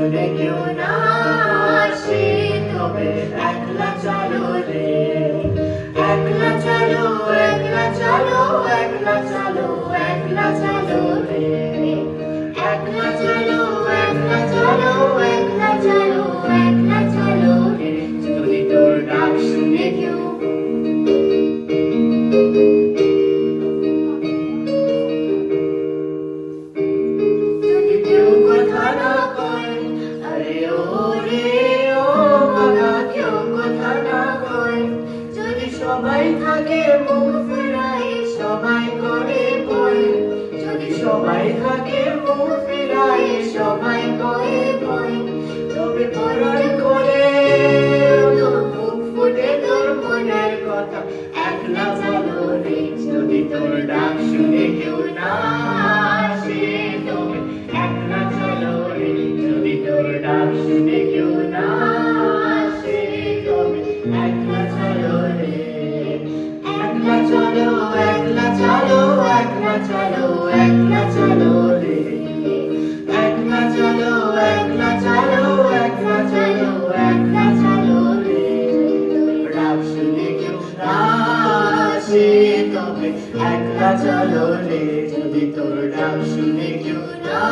শুনে কেউ না আসে, তবে একলা চলো রে। একলা চলো, একলা চলো, একলা চলো, একলা চলো রে। একলা চলো, একলা চলো, একলা চলো, একলা চলো রে। যদি তোর ডাক শুনে কেউ, যদি কেউ কথা না কয়, আরে ও রে ও বাবা, কেউ কথা না কয়, যদি সবাই থাকে মুখ ফিরাই, সবাই করে ভয়, যদি সবাই থাকে মুখ ফিরাই, সবাই করে ভয়, তবে পরার করে তোর মুখ ফুটে তোর মনের কথা। একলা চলো রে, যদি তোর ডাক শুনে কেউ না আসে, তবে একলা চলো রে। যদি তোর ডাক শুনে কেউ না আসে, তবে একলা চলো রে। একলা চলো, একলা চলো, একলা চলো, একলা চলো রে। একলা চলো, একলা চলো, একলা চলো, একলা চলো রে। ডাক শুনে কেউ না আসে, তবে একলা চলো রে। যদি তোর ডাক শুনে কেউ না